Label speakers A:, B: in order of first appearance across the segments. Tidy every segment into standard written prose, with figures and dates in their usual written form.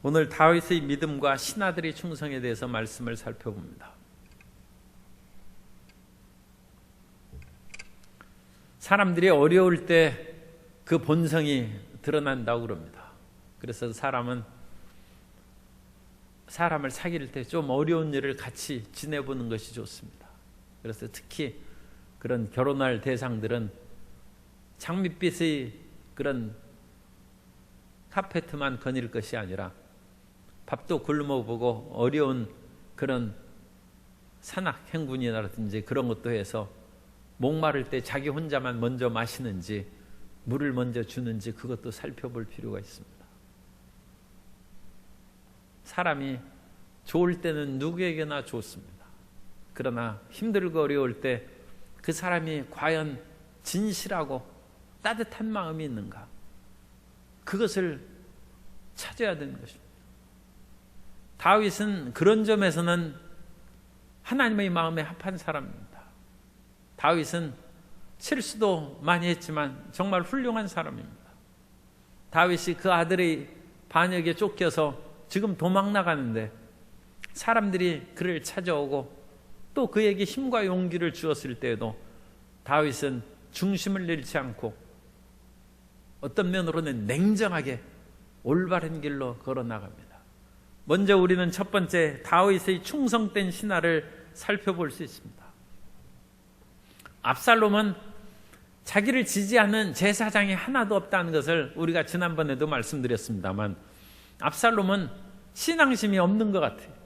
A: 오늘 다윗의 믿음과 신하들의 충성에 대해서 말씀을 살펴봅니다. 사람들이 어려울 때 그 본성이 드러난다고 그럽니다. 그래서 사람은 사람을 사귈 때 좀 어려운 일을 같이 지내보는 것이 좋습니다. 그래서 특히 그런 결혼할 대상들은 장밋빛의 그런 카페트만 거닐 것이 아니라 밥도 굶어보고 어려운 그런 산악 행군이라든지 그런 것도 해서 목마를 때 자기 혼자만 먼저 마시는지 물을 먼저 주는지 그것도 살펴볼 필요가 있습니다. 사람이 좋을 때는 누구에게나 좋습니다. 그러나 힘들고 어려울 때 그 사람이 과연 진실하고 따뜻한 마음이 있는가, 그것을 찾아야 되는 것입니다. 다윗은 그런 점에서는 하나님의 마음에 합한 사람입니다. 다윗은 실수도 많이 했지만 정말 훌륭한 사람입니다. 다윗이 그 아들의 반역에 쫓겨서 지금 도망 나가는데 사람들이 그를 찾아오고 또 그에게 힘과 용기를 주었을 때에도 다윗은 중심을 잃지 않고 어떤 면으로는 냉정하게 올바른 길로 걸어 나갑니다. 먼저 우리는 첫 번째 다윗의 충성된 신하를 살펴볼 수 있습니다. 압살롬은 자기를 지지하는 제사장이 하나도 없다는 것을 우리가 지난번에도 말씀드렸습니다만, 압살롬은 신앙심이 없는 것 같아요.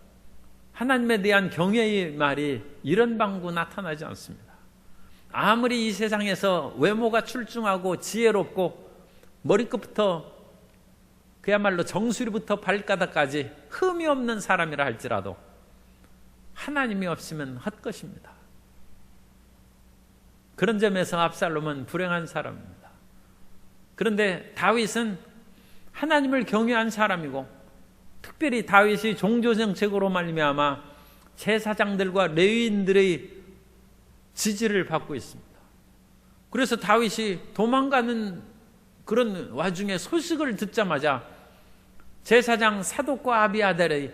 A: 하나님에 대한 경외의 말이 이런 방구 나타나지 않습니다. 아무리 이 세상에서 외모가 출중하고 지혜롭고 머리끝부터 그야말로 정수리부터 발가락까지 흠이 없는 사람이라 할지라도 하나님이 없으면 헛것입니다. 그런 점에서 압살롬은 불행한 사람입니다. 그런데 다윗은 하나님을 경외한 사람이고, 특별히 다윗이 종교정책으로 말미암아 제사장들과 레위인들의 지지를 받고 있습니다. 그래서 다윗이 도망가는 그런 와중에 소식을 듣자마자 제사장 사독과 아비아달의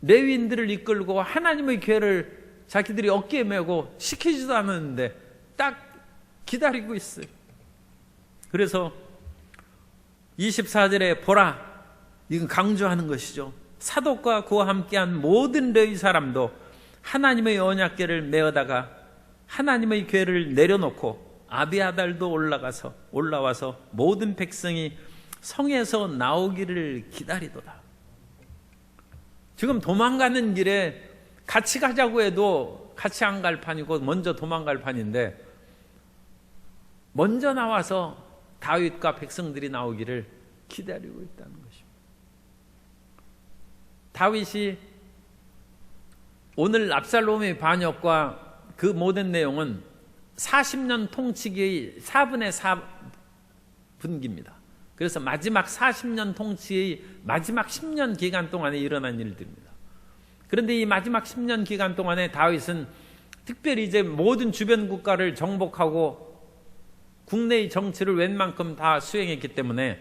A: 레위인들을 이끌고 하나님의 궤를 자기들이 어깨에 메고 시키지도 않았는데 딱 기다리고 있어요. 그래서 24절에 보라, 이건 강조하는 것이죠. 사독과 그와 함께한 모든 레위 사람도 하나님의 언약궤를 메어다가 하나님의 궤를 내려놓고 아비아달도 올라와서 모든 백성이 성에서 나오기를 기다리도다. 지금 도망가는 길에 같이 가자고 해도 같이 안 갈 판이고 먼저 도망갈 판인데, 먼저 나와서 다윗과 백성들이 나오기를 기다리고 있다는 것입니다. 다윗이 오늘 압살롬의 반역과 그 모든 내용은 40년 통치기의 4분의 4분기입니다. 그래서 마지막 40년 통치의 마지막 10년 기간 동안에 일어난 일들입니다. 그런데 이 마지막 10년 기간 동안에 다윗은 특별히 이제 모든 주변 국가를 정복하고 국내의 정치를 웬만큼 다 수행했기 때문에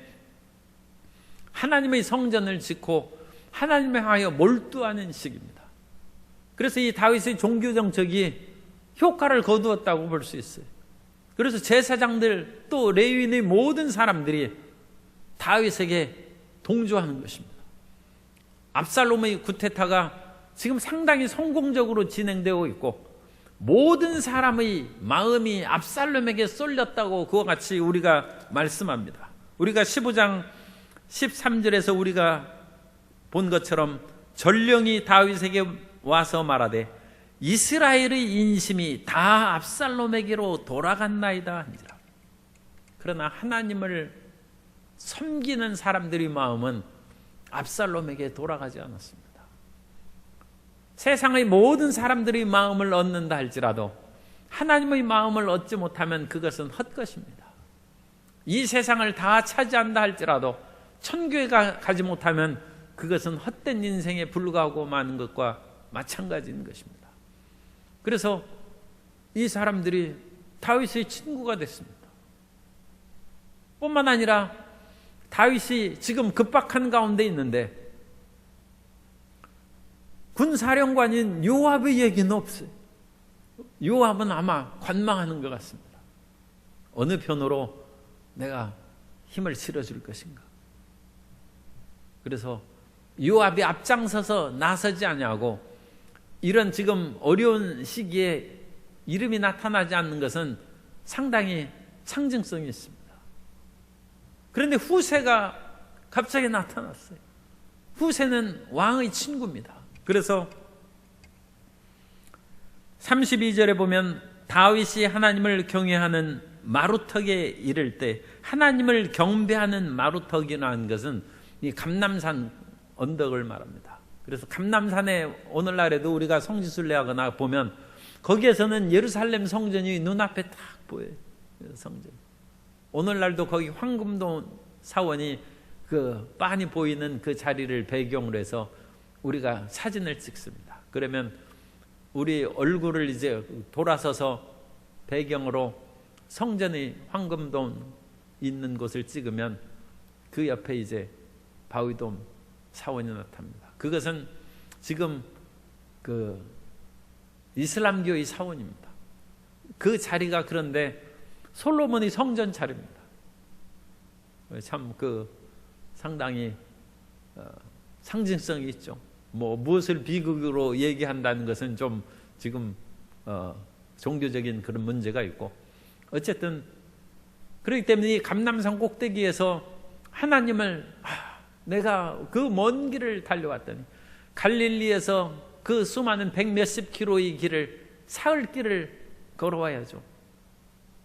A: 하나님의 성전을 짓고 하나님에 하여 몰두하는 시기입니다. 그래서 이 다윗의 종교 정책이 효과를 거두었다고 볼 수 있어요. 그래서 제사장들 또 레위인의 모든 사람들이 다윗에게 동조하는 것입니다. 압살롬의 쿠데타가 지금 상당히 성공적으로 진행되고 있고, 모든 사람의 마음이 압살롬에게 쏠렸다고 그와 같이 우리가 말씀합니다. 우리가 15장 13절에서 우리가 본 것처럼 전령이 다윗에게 와서 말하되 이스라엘의 인심이 다 압살롬에게로 돌아갔나이다 하니라. 그러나 하나님을 섬기는 사람들의 마음은 압살롬에게 돌아가지 않았습니다. 세상의 모든 사람들의 마음을 얻는다 할지라도 하나님의 마음을 얻지 못하면 그것은 헛것입니다. 이 세상을 다 차지한다 할지라도 천국에 가지 못하면 그것은 헛된 인생에 불과하고 마는 것과 마찬가지인 것입니다. 그래서 이 사람들이 다윗의 친구가 됐습니다. 뿐만 아니라 다윗이 지금 급박한 가운데 있는데 군사령관인 요압의 얘기는 없어요. 요압은 아마 관망하는 것 같습니다. 어느 편으로 내가 힘을 실어줄 것인가. 그래서 요압이 앞장서서 나서지 아니하고, 이런 지금 어려운 시기에 이름이 나타나지 않는 것은 상당히 상징성이 있습니다. 그런데 후세가 갑자기 나타났어요. 후세는 왕의 친구입니다. 그래서 32절에 보면 다윗이 하나님을 경외하는 마루턱에 이를 때, 하나님을 경배하는 마루턱이라는 것은 이 감람산 언덕을 말합니다. 그래서 감람산에 오늘날에도 우리가 성지순례 하거나 보면 거기에서는 예루살렘 성전이 눈앞에 딱 보여요. 성전. 오늘날도 거기 황금도 사원이 그 빤히 보이는 그 자리를 배경으로 해서 우리가 사진을 찍습니다. 그러면 우리 얼굴을 이제 돌아서서 배경으로 성전의 황금돔 있는 곳을 찍으면 그 옆에 이제 바위돔 사원이 나타납니다. 그것은 지금 그 이슬람교의 사원입니다. 그 자리가 그런데 솔로몬의 성전 자리입니다. 참 그 상당히 상징성이 있죠. 뭐 무엇을 비극으로 얘기한다는 것은 좀 지금 종교적인 그런 문제가 있고, 어쨌든 그렇기 때문에 이 감람산 꼭대기에서 하나님을 내가 그 먼 길을 달려왔더니 갈릴리에서 그 수많은 100몇십 킬로의 길을 사흘 길을 걸어와야죠.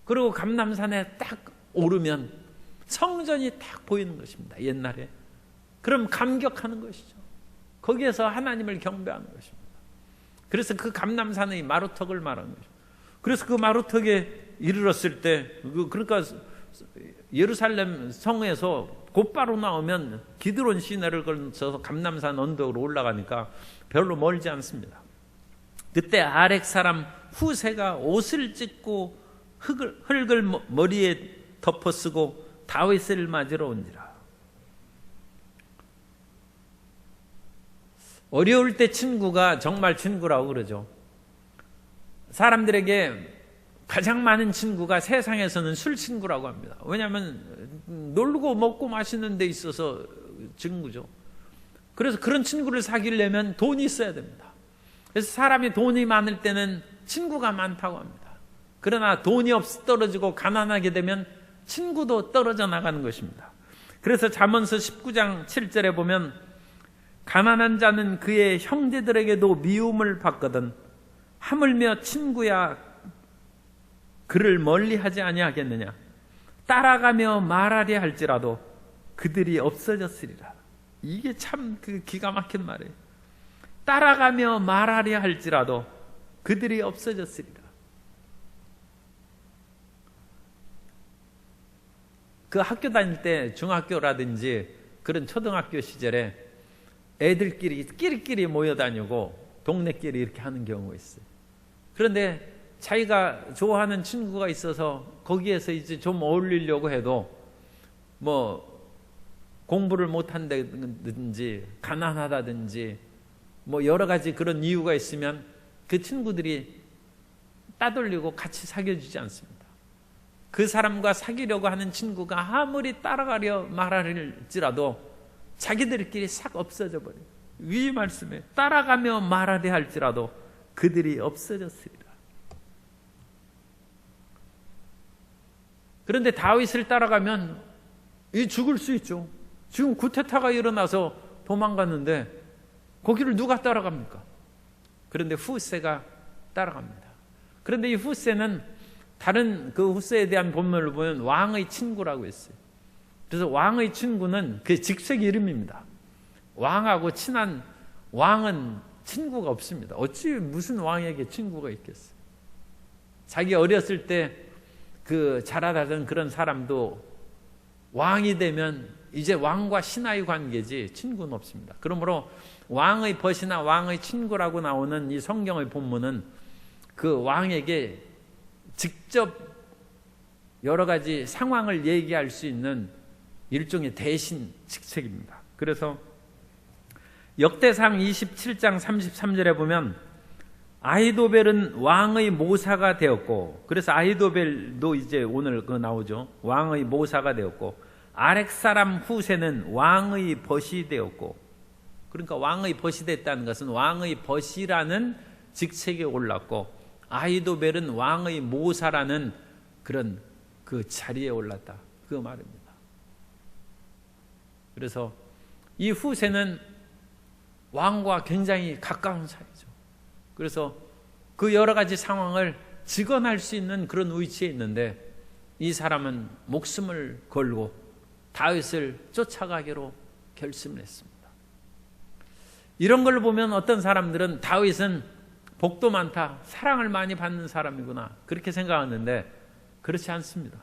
A: 그리고 감람산에 딱 오르면 성전이 딱 보이는 것입니다. 옛날에. 그럼 감격하는 것이죠. 거기에서 하나님을 경배하는 것입니다. 그래서 그 감람산의 마루턱을 말하는 거죠. 그래서 그 마루턱에 이르렀을 때, 그러니까 예루살렘 성에서 곧바로 나오면 기드론 시내를 거쳐서 감람산 언덕으로 올라가니까 별로 멀지 않습니다. 그때 아렉 사람 후세가 옷을 찢고 흙을 머리에 덮어쓰고 다윗을 맞으러 온지라. 어려울 때 친구가 정말 친구라고 그러죠. 사람들에게 가장 많은 친구가 세상에서는 술 친구라고 합니다. 왜냐하면 놀고 먹고 마시는 데 있어서 친구죠. 그래서 그런 친구를 사귀려면 돈이 있어야 됩니다. 그래서 사람이 돈이 많을 때는 친구가 많다고 합니다. 그러나 돈이 떨어지고 가난하게 되면 친구도 떨어져 나가는 것입니다. 그래서 잠언서 19장 7절에 보면 가난한 자는 그의 형제들에게도 미움을 받거든 하물며 친구야 그를 멀리하지 아니하겠느냐. 따라가며 말하려 할지라도 그들이 없어졌으리라. 이게 참 그 기가 막힌 말이에요. 따라가며 말하려 할지라도 그들이 없어졌으리라. 그 학교 다닐 때 중학교라든지 그런 초등학교 시절에 애들끼리 끼리끼리 모여다니고 동네끼리 이렇게 하는 경우가 있어요. 그런데 자기가 좋아하는 친구가 있어서 거기에서 이제 좀 어울리려고 해도 뭐 공부를 못한다든지 가난하다든지 뭐 여러 가지 그런 이유가 있으면 그 친구들이 따돌리고 같이 사귀어주지 않습니다. 그 사람과 사귀려고 하는 친구가 아무리 따라가려 말할지라도 자기들끼리 싹 없어져 버려요. 이 말씀에 따라가며 말하려 할지라도 그들이 없어졌으리라. 그런데 다윗을 따라가면 이 죽을 수 있죠. 지금 구테타가 일어나서 도망갔는데 거기를 누가 따라갑니까? 그런데 후세가 따라갑니다. 그런데 이 후세는 다른 그 후세에 대한 본문을 보면 왕의 친구라고 했어요. 그래서 왕의 친구는 그 직책 이름입니다. 왕하고 친한 왕은 친구가 없습니다. 어찌 무슨 왕에게 친구가 있겠어요? 자기 어렸을 때 그 자라다던 그런 사람도 왕이 되면 이제 왕과 신하의 관계지 친구는 없습니다. 그러므로 왕의 벗이나 왕의 친구라고 나오는 이 성경의 본문은 그 왕에게 직접 여러 가지 상황을 얘기할 수 있는 일종의 대신 직책입니다. 그래서 역대상 27장 33절에 보면 아히도벨은 왕의 모사가 되었고, 그래서 아히도벨도 이제 오늘 그 나오죠. 왕의 모사가 되었고, 아렉 사람 후세는 왕의 벗이 되었고, 그러니까 왕의 벗이 됐다는 것은 왕의 벗이라는 직책에 올랐고, 아히도벨은 왕의 모사라는 그런 그 자리에 올랐다, 그 말입니다. 그래서 이 후세는 왕과 굉장히 가까운 사이죠. 그래서 그 여러 가지 상황을 직언할 수 있는 그런 위치에 있는데, 이 사람은 목숨을 걸고 다윗을 쫓아가기로 결심을 했습니다. 이런 걸 보면 어떤 사람들은 다윗은 복도 많다, 사랑을 많이 받는 사람이구나, 그렇게 생각하는데 그렇지 않습니다.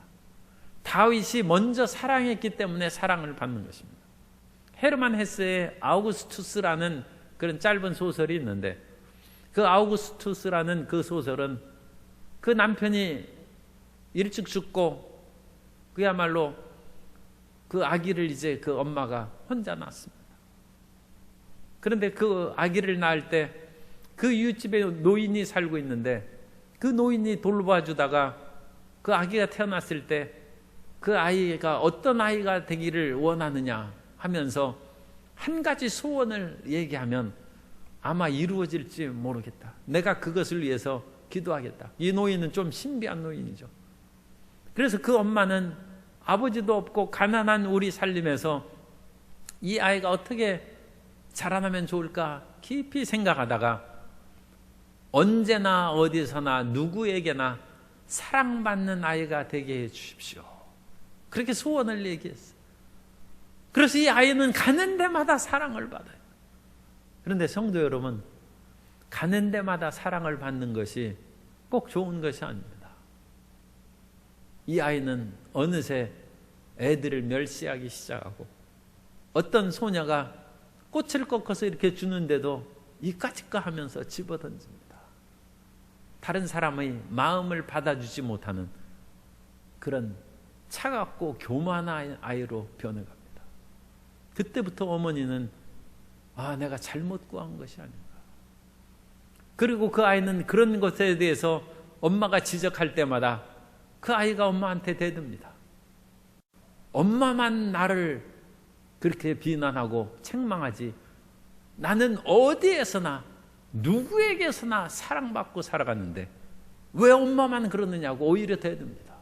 A: 다윗이 먼저 사랑했기 때문에 사랑을 받는 것입니다. 헤르만 헤세의 아우구스투스라는 그런 짧은 소설이 있는데, 그 아우구스투스라는 그 소설은 그 남편이 일찍 죽고 그야말로 그 아기를 이제 그 엄마가 혼자 낳았습니다. 그런데 그 아기를 낳을 때 그 이웃집에 노인이 살고 있는데, 그 노인이 돌봐주다가 그 아기가 태어났을 때 그 아이가 어떤 아이가 되기를 원하느냐 하면서 한 가지 소원을 얘기하면 아마 이루어질지 모르겠다, 내가 그것을 위해서 기도하겠다. 이 노인은 좀 신비한 노인이죠. 그래서 그 엄마는 아버지도 없고 가난한 우리 살림에서 이 아이가 어떻게 자라나면 좋을까 깊이 생각하다가 언제나 어디서나 누구에게나 사랑받는 아이가 되게 해 주십시오, 그렇게 소원을 얘기했어요. 그래서 이 아이는 가는 데마다 사랑을 받아요. 그런데 성도 여러분, 가는 데마다 사랑을 받는 것이 꼭 좋은 것이 아닙니다. 이 아이는 어느새 애들을 멸시하기 시작하고, 어떤 소녀가 꽃을 꺾어서 이렇게 주는데도 이까짓까 하면서 집어던집니다. 다른 사람의 마음을 받아주지 못하는 그런 차갑고 교만한 아이로 변해갑니다. 그때부터 어머니는 내가 잘못 구한 것이 아닌가. 그리고 그 아이는 그런 것에 대해서 엄마가 지적할 때마다 그 아이가 엄마한테 대듭니다. 엄마만 나를 그렇게 비난하고 책망하지, 나는 어디에서나 누구에게서나 사랑받고 살아갔는데 왜 엄마만 그러느냐고 오히려 대듭니다.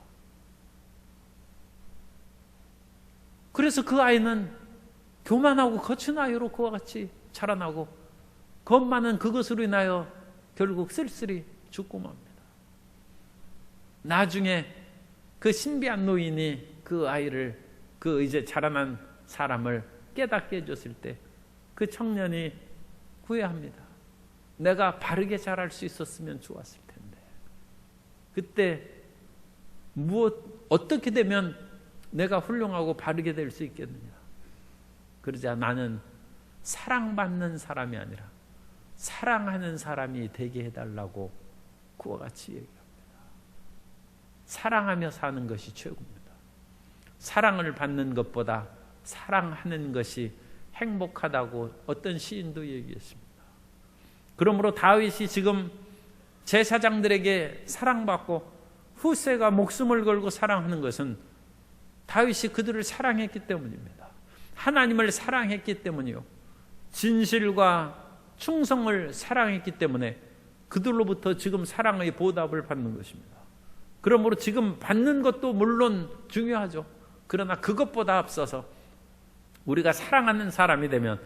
A: 그래서 그 아이는 교만하고 거친 아이로 그와 같이 자라나고, 그 엄마는 그것으로 인하여 결국 쓸쓸히 죽고 맙니다. 나중에 그 신비한 노인이 그 아이를, 그 이제 자라난 사람을 깨닫게 해줬을 때 그 청년이 후회합니다. 내가 바르게 자랄 수 있었으면 좋았을 텐데, 그때 어떻게 되면 내가 훌륭하고 바르게 될 수 있겠느냐. 그러자 나는 사랑받는 사람이 아니라 사랑하는 사람이 되게 해달라고 그와 같이 얘기합니다. 사랑하며 사는 것이 최고입니다. 사랑을 받는 것보다 사랑하는 것이 행복하다고 어떤 시인도 얘기했습니다. 그러므로 다윗이 지금 제사장들에게 사랑받고 후세가 목숨을 걸고 사랑하는 것은 다윗이 그들을 사랑했기 때문입니다. 하나님을 사랑했기 때문이요, 진실과 충성을 사랑했기 때문에 그들로부터 지금 사랑의 보답을 받는 것입니다. 그러므로 지금 받는 것도 물론 중요하죠. 그러나 그것보다 앞서서 우리가 사랑하는 사람이 되면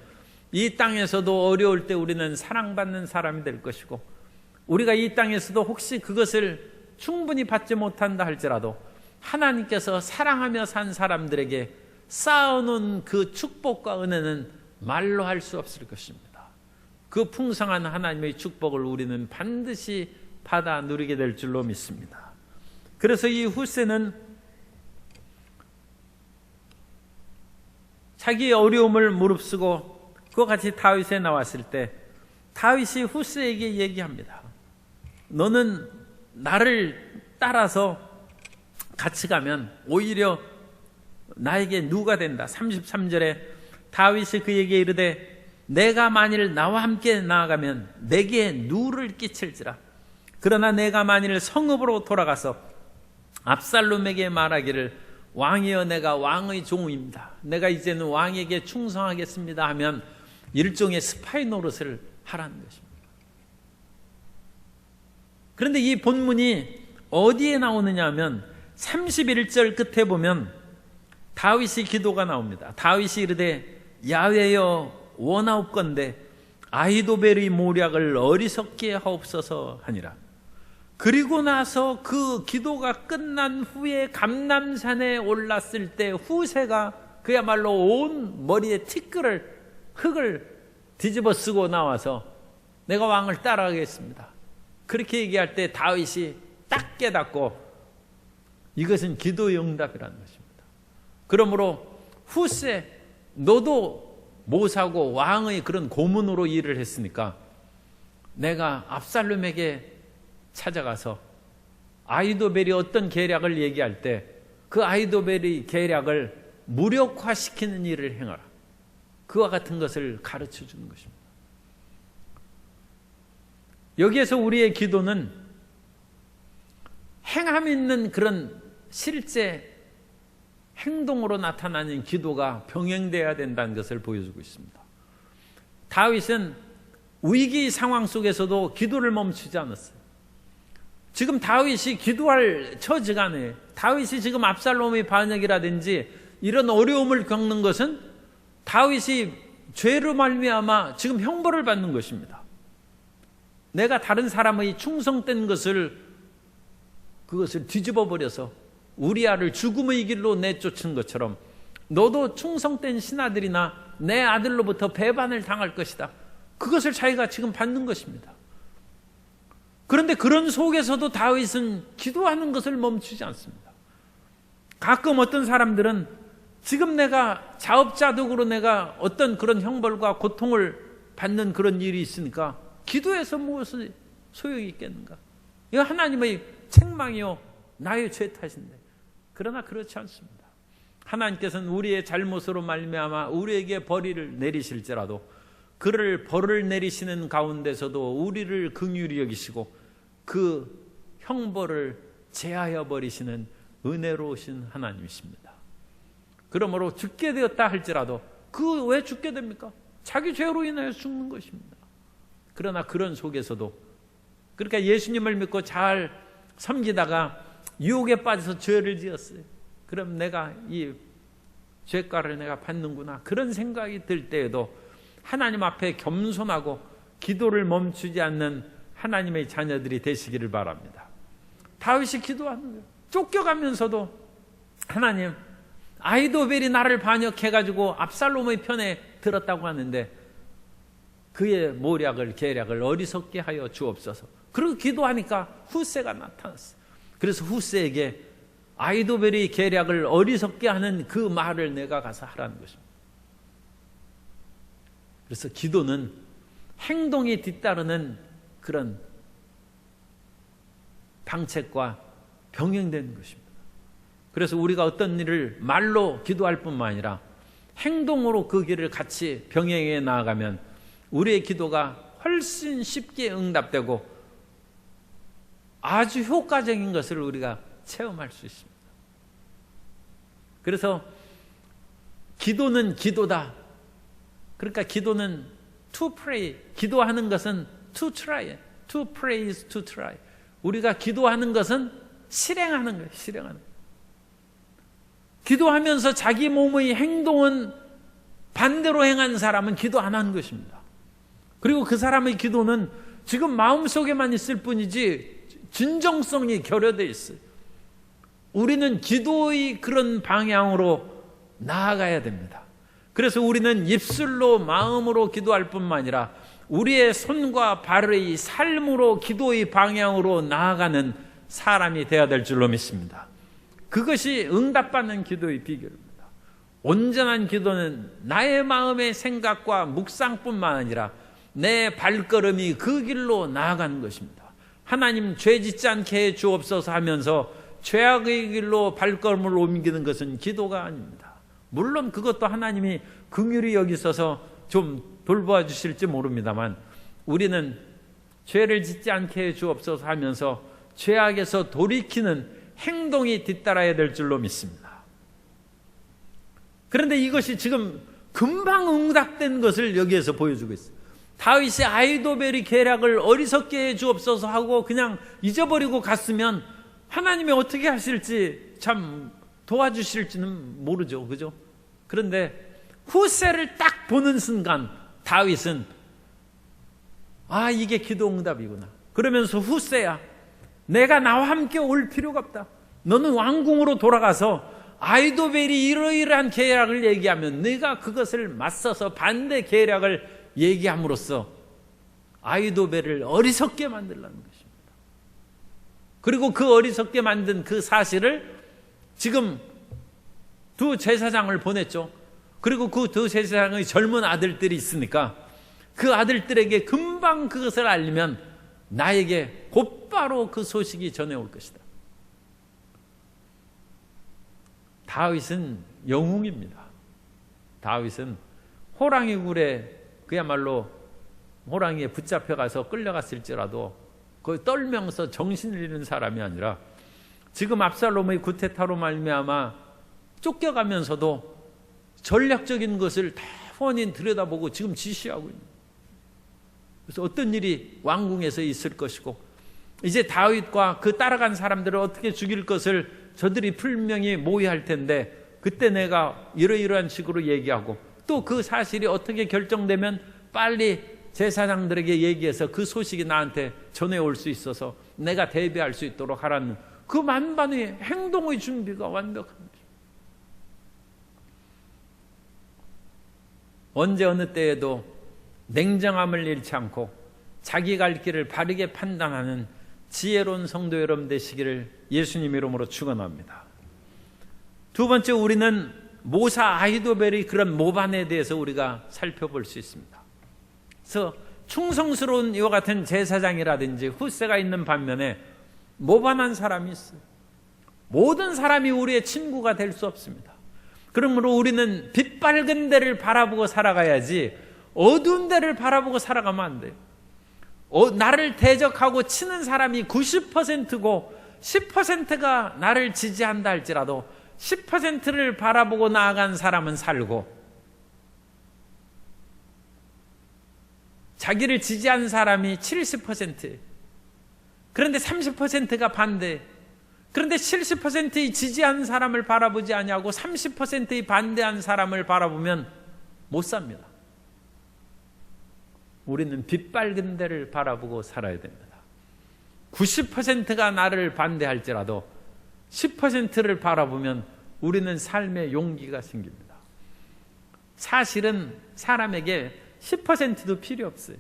A: 이 땅에서도 어려울 때 우리는 사랑받는 사람이 될 것이고, 우리가 이 땅에서도 혹시 그것을 충분히 받지 못한다 할지라도 하나님께서 사랑하며 산 사람들에게 쌓아놓은 그 축복과 은혜는 말로 할 수 없을 것입니다. 그 풍성한 하나님의 축복을 우리는 반드시 받아 누리게 될 줄로 믿습니다. 그래서 이 후세는 자기의 어려움을 무릅쓰고 그와 같이 다윗에 나왔을 때 다윗이 후세에게 얘기합니다. 너는 나를 따라서 같이 가면 오히려 나에게 누가 된다. 33절에 다윗이 그에게 이르되 내가 만일 나와 함께 나아가면 내게 누를 끼칠지라. 그러나 내가 만일 성읍으로 돌아가서 압살롬에게 말하기를 왕이여 내가 왕의 종입니다. 내가 이제는 왕에게 충성하겠습니다 하면 일종의 스파이 노릇을 하라는 것입니다. 그런데 이 본문이 어디에 나오느냐 하면 31절 끝에 보면 다윗의 기도가 나옵니다. 다윗이 이르되 야훼여 원하옵건대 아히도벨의 모략을 어리석게 하옵소서 하니라. 그리고 나서 그 기도가 끝난 후에 감람산에 올랐을 때 후세가 그야말로 온 머리에 티끌을 흙을 뒤집어 쓰고 나와서 내가 왕을 따라가겠습니다. 그렇게 얘기할 때 다윗이 딱 깨닫고 이것은 기도의 응답이라는 것입니다. 그러므로 후세 너도 모사고 왕의 그런 고문으로 일을 했으니까 내가 압살롬에게 찾아가서 아히도벨이 어떤 계략을 얘기할 때 그 아히도벨의 계략을 무력화시키는 일을 행하라. 그와 같은 것을 가르쳐 주는 것입니다. 여기에서 우리의 기도는 행함 있는 그런 실제 행동으로 나타나는 기도가 병행되어야 된다는 것을 보여주고 있습니다. 다윗은 위기 상황 속에서도 기도를 멈추지 않았어요. 지금 다윗이 기도할 처지가 아니에요. 다윗이 지금 압살롬의 반역이라든지 이런 어려움을 겪는 것은 다윗이 죄로 말미암아 지금 형벌을 받는 것입니다. 내가 다른 사람의 충성된 그것을 뒤집어 버려서 우리아를 죽음의 길로 내쫓은 것처럼 너도 충성된 신하들이나 내 아들로부터 배반을 당할 것이다. 그것을 자기가 지금 받는 것입니다. 그런데 그런 속에서도 다윗은 기도하는 것을 멈추지 않습니다. 가끔 어떤 사람들은 지금 내가 자업자득으로 내가 어떤 그런 형벌과 고통을 받는 그런 일이 있으니까 기도해서 무엇을 소용이 있겠는가? 이거 하나님의 책망이요 나의 죄 탓인데. 그러나 그렇지 않습니다. 하나님께서는 우리의 잘못으로 말미암아 우리에게 벌을 내리실지라도 그를 벌을 내리시는 가운데서도 우리를 긍휼히 여기시고 그 형벌을 제하여 버리시는 은혜로우신 하나님이십니다. 그러므로 죽게 되었다 할지라도 그 왜 죽게 됩니까? 자기 죄로 인하여 죽는 것입니다. 그러나 그런 속에서도 그러니까 예수님을 믿고 잘 섬기다가 유혹에 빠져서 죄를 지었어요. 그럼 내가 이 죄가를 내가 받는구나. 그런 생각이 들 때에도 하나님 앞에 겸손하고 기도를 멈추지 않는 하나님의 자녀들이 되시기를 바랍니다. 다윗이 기도하는 거예요. 쫓겨가면서도 하나님, 아히도벨이 나를 반역해가지고 압살롬의 편에 들었다고 하는데 그의 모략을 계략을 어리석게 하여 주옵소서. 그리고 기도하니까 후세가 나타났어요. 그래서 후세에게 아히도벨이 계략을 어리석게 하는 그 말을 내가 가서 하라는 것입니다. 그래서 기도는 행동이 뒤따르는 그런 방책과 병행되는 것입니다. 그래서 우리가 어떤 일을 말로 기도할 뿐만 아니라 행동으로 그 길을 같이 병행해 나아가면 우리의 기도가 훨씬 쉽게 응답되고 아주 효과적인 것을 우리가 체험할 수 있습니다. 그래서 기도는 기도다. 그러니까 기도는 to pray, 기도하는 것은 to try, to pray is to try. 우리가 기도하는 것은 실행하는 거예요. 실행하는 거예요. 기도하면서 자기 몸의 행동은 반대로 행하는 사람은 기도 안 하는 것입니다. 그리고 그 사람의 기도는 지금 마음속에만 있을 뿐이지 진정성이 결여되어 있어요. 우리는 기도의 그런 방향으로 나아가야 됩니다. 그래서 우리는 입술로 마음으로 기도할 뿐만 아니라 우리의 손과 발의 삶으로 기도의 방향으로 나아가는 사람이 되어야 될 줄로 믿습니다. 그것이 응답받는 기도의 비결입니다. 온전한 기도는 나의 마음의 생각과 묵상뿐만 아니라 내 발걸음이 그 길로 나아가는 것입니다. 하나님 죄 짓지 않게 해 주옵소서 하면서 죄악의 길로 발걸음을 옮기는 것은 기도가 아닙니다. 물론 그것도 하나님이 긍휼히 여기셔서 좀 돌보아 주실지 모릅니다만 우리는 죄를 짓지 않게 해 주옵소서 하면서 죄악에서 돌이키는 행동이 뒤따라야 될 줄로 믿습니다. 그런데 이것이 지금 금방 응답된 것을 여기에서 보여주고 있어요. 다윗이 아히도벨이 계략을 어리석게 해 주옵소서 하고 그냥 잊어버리고 갔으면 하나님이 어떻게 하실지 참 도와주실지는 모르죠. 그죠? 그런데 후세를 딱 보는 순간 다윗은 이게 기도 응답이구나. 그러면서 후세야, 내가 나와 함께 올 필요가 없다. 너는 왕궁으로 돌아가서 아히도벨이 이러이러한 계략을 얘기하면 네가 그것을 맞서서 반대 계략을 얘기함으로써 아히도벨을 어리석게 만들라는 것입니다. 그리고 그 어리석게 만든 그 사실을 지금 두 제사장을 보냈죠. 그리고 그 두 제사장의 젊은 아들들이 있으니까 그 아들들에게 금방 그것을 알리면 나에게 곧바로 그 소식이 전해올 것이다. 다윗은 영웅입니다. 다윗은 호랑이 굴에 그야말로 호랑이에 붙잡혀가서 끌려갔을지라도 거기 떨면서 정신을 잃은 사람이 아니라 지금 압살롬의 구테타로 말미암아 쫓겨가면서도 전략적인 것을 다 훤히 들여다보고 지금 지시하고 있는 거예요. 그래서 어떤 일이 왕궁에서 있을 것이고 이제 다윗과 그 따라간 사람들을 어떻게 죽일 것을 저들이 분명히 모의할 텐데 그때 내가 이러이러한 식으로 얘기하고 또 그 사실이 어떻게 결정되면 빨리 제사장들에게 얘기해서 그 소식이 나한테 전해올 수 있어서 내가 대비할 수 있도록 하라는 그 만반의 행동의 준비가 완벽한 거죠. 언제 어느 때에도 냉정함을 잃지 않고 자기 갈 길을 바르게 판단하는 지혜로운 성도 여러분 되시기를 예수님 이름으로 축원합니다. 두 번째, 우리는 모사 아히도벨의 그런 모반에 대해서 우리가 살펴볼 수 있습니다. 그래서 충성스러운 이와 같은 제사장이라든지 후세가 있는 반면에 모반한 사람이 있어요. 모든 사람이 우리의 친구가 될 수 없습니다. 그러므로 우리는 빛발근 데를 바라보고 살아가야지 어두운 데를 바라보고 살아가면 안 돼요. 나를 대적하고 치는 사람이 90%고 10%가 나를 지지한다 할지라도 10%를 바라보고 나아간 사람은 살고 자기를 지지한 사람이 70%, 그런데 30%가 반대. 그런데 70%의 지지한 사람을 바라보지 아니하고 30%의 반대한 사람을 바라보면 못 삽니다. 우리는 빛발근 데를 바라보고 살아야 됩니다. 90%가 나를 반대할지라도 10%를 바라보면 우리는 삶의 용기가 생깁니다. 사실은 사람에게 10%도 필요 없어요.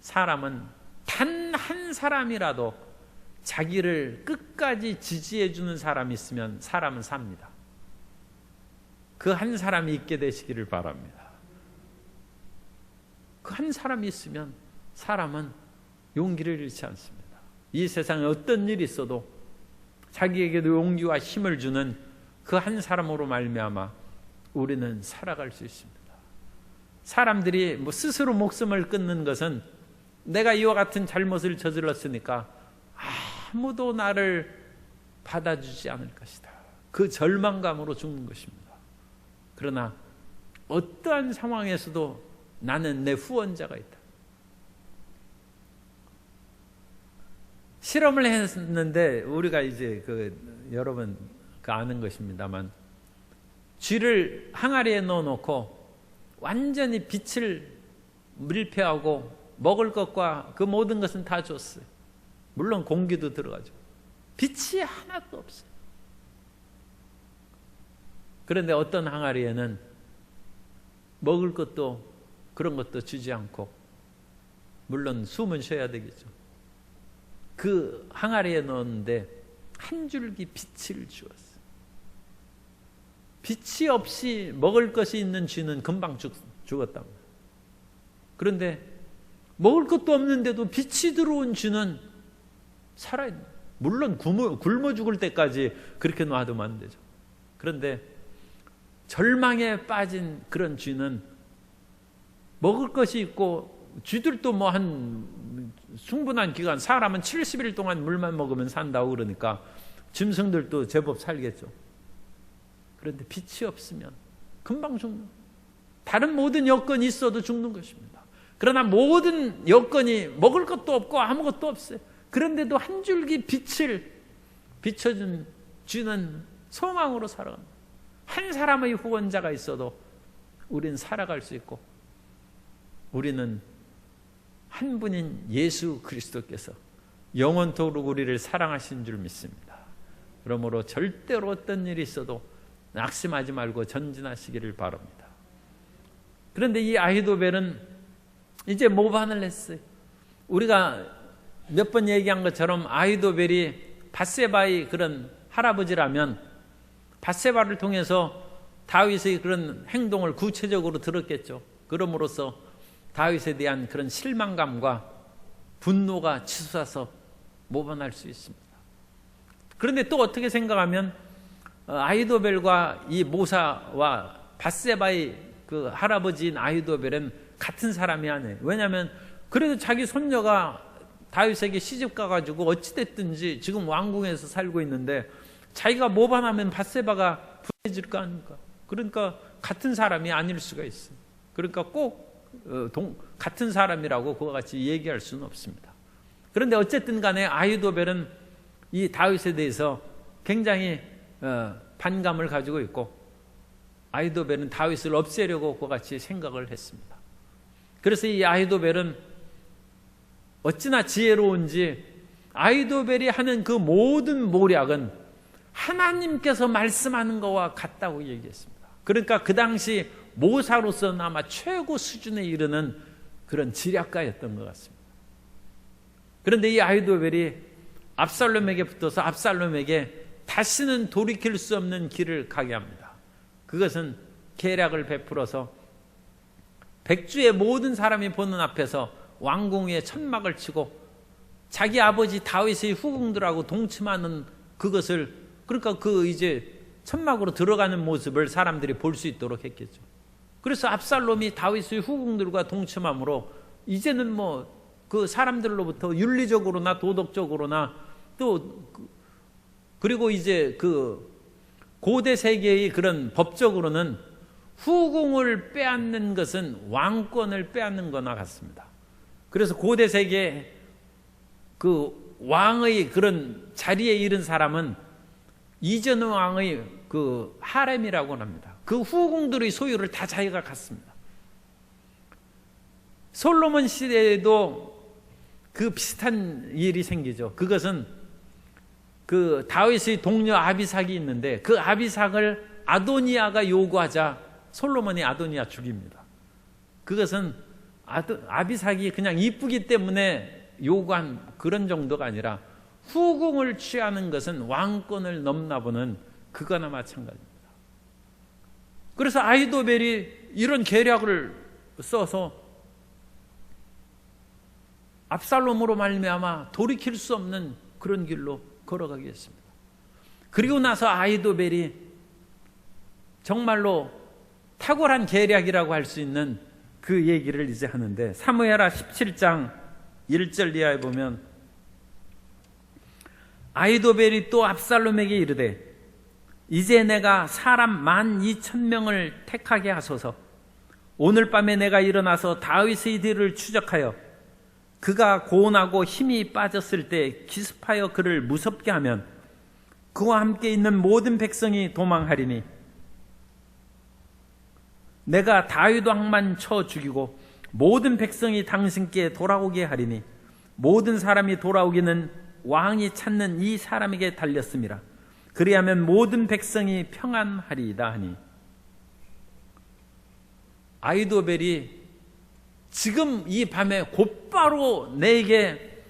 A: 사람은 단 한 사람이라도 자기를 끝까지 지지해 주는 사람이 있으면 사람은 삽니다. 그 한 사람이 있게 되시기를 바랍니다. 그 한 사람이 있으면 사람은 용기를 잃지 않습니다. 이 세상에 어떤 일이 있어도 자기에게도 용기와 힘을 주는 그 한 사람으로 말미암아 우리는 살아갈 수 있습니다. 사람들이 스스로 목숨을 끊는 것은 내가 이와 같은 잘못을 저질렀으니까 아무도 나를 받아주지 않을 것이다. 그 절망감으로 죽는 것입니다. 그러나 어떠한 상황에서도 나는 내 후원자가 있다. 실험을 했는데 우리가 이제 여러분 아는 것입니다만 쥐를 항아리에 넣어놓고 완전히 빛을 밀폐하고 먹을 것과 그 모든 것은 다 줬어요. 물론 공기도 들어가죠. 빛이 하나도 없어요. 그런데 어떤 항아리에는 먹을 것도 그런 것도 주지 않고, 물론 숨은 쉬어야 되겠죠. 그 항아리에 넣었는데 한 줄기 빛을 주었어요. 빛이 없이 먹을 것이 있는 쥐는 금방 죽었답니다. 그런데 먹을 것도 없는데도 빛이 들어온 쥐는 살아있는, 물론 굶어 죽을 때까지 그렇게 놔두면 안 되죠. 그런데 절망에 빠진 그런 쥐는 먹을 것이 있고 쥐들도 뭐 한 충분한 기간, 사람은 70일 동안 물만 먹으면 산다고 그러니까 짐승들도 제법 살겠죠. 그런데 빛이 없으면 금방 죽는, 다른 모든 여건이 있어도 죽는 것입니다. 그러나 모든 여건이 먹을 것도 없고 아무것도 없어요. 그런데도 한 줄기 빛을 비춰주는 소망으로 살아갑니다. 한 사람의 후원자가 있어도 우리는 살아갈 수 있고, 우리는 한 분인 예수 그리스도께서 영원토록 우리를 사랑하신 줄 믿습니다. 그러므로 절대로 어떤 일이 있어도 낙심하지 말고 전진하시기를 바랍니다. 그런데 이 아히도벨은 이제 모반을 했어요. 우리가 몇 번 얘기한 것처럼 아히도벨이 밧세바의 그런 할아버지라면 밧세바를 통해서 다윗의 그런 행동을 구체적으로 들었겠죠. 그럼으로써 다윗에 대한 그런 실망감과 분노가 치솟아서 모반할 수 있습니다. 그런데 또 어떻게 생각하면 아히도벨과 이 모사와 밧세바의 그 할아버지인 아히도벨은 같은 사람이 아니에요. 왜냐하면 그래도 자기 손녀가 다윗에게 시집 가가지고 어찌됐든지 지금 왕궁에서 살고 있는데 자기가 모반하면 밧세바가 분해질 거 아닙니까? 그러니까 같은 사람이 아닐 수가 있어요. 그러니까 꼭 같은 사람이라고 그와 같이 얘기할 수는 없습니다. 그런데 어쨌든 간에 아히도벨은 이 다윗에 대해서 굉장히 반감을 가지고 있고, 아히도벨은 다윗을 없애려고 그와 같이 생각을 했습니다. 그래서 이 아히도벨은 어찌나 지혜로운지 아히도벨이 하는 그 모든 모략은 하나님께서 말씀하는 것과 같다고 얘기했습니다. 그러니까 그 당시 모사로서는 아마 최고 수준에 이르는 그런 지략가였던 것 같습니다. 그런데 이 아히도벨이 압살롬에게 붙어서 압살롬에게 다시는 돌이킬 수 없는 길을 가게 합니다. 그것은 계략을 베풀어서 백주의 모든 사람이 보는 앞에서 왕궁 위에 천막을 치고 자기 아버지 다윗의 후궁들하고 동침하는 그것을, 그러니까 그 이제 천막으로 들어가는 모습을 사람들이 볼 수 있도록 했겠죠. 그래서 압살롬이 다윗의 후궁들과 동침함으로 이제는 뭐 그 사람들로부터 윤리적으로나 도덕적으로나 또 그리고 이제 그 고대 세계의 그런 법적으로는 후궁을 빼앗는 것은 왕권을 빼앗는 거나 같습니다. 그래서 고대 세계 그 왕의 그런 자리에 이른 사람은 이전 왕의 그 하렘이라고 합니다. 그 후궁들의 소유를 다 자기가 갖습니다. 솔로몬 시대에도 그 비슷한 일이 생기죠. 그것은 그 다윗의 동료 아비삭이 있는데 그 아비삭을 아도니아가 요구하자 솔로몬이 아도니아 죽입니다. 그것은 아비삭이 그냥 이쁘기 때문에 요구한 그런 정도가 아니라 후궁을 취하는 것은 왕권을 넘나보는 그거나 마찬가지입니다. 그래서 아히도벨이 이런 계략을 써서 압살롬으로 말미암아 돌이킬 수 없는 그런 길로 걸어가게 했습니다. 그리고 나서 아히도벨이 정말로 탁월한 계략이라고 할 수 있는 그 얘기를 이제 하는데, 사무엘하 17장 1절 이하에 보면 아히도벨이 또 압살롬에게 이르되 이제 내가 사람 12,000명을 택하게 하소서. 오늘 밤에 내가 일어나서 다윗의 뒤를 추적하여 그가 고온하고 힘이 빠졌을 때 기습하여 그를 무섭게 하면 그와 함께 있는 모든 백성이 도망하리니 내가 다윗 왕만 쳐 죽이고 모든 백성이 당신께 돌아오게 하리니 모든 사람이 돌아오기는 왕이 찾는 이 사람에게 달렸음이라. 그리하면 모든 백성이 평안하리이다 하니, 아히도벨이 지금 이 밤에 곧바로 내게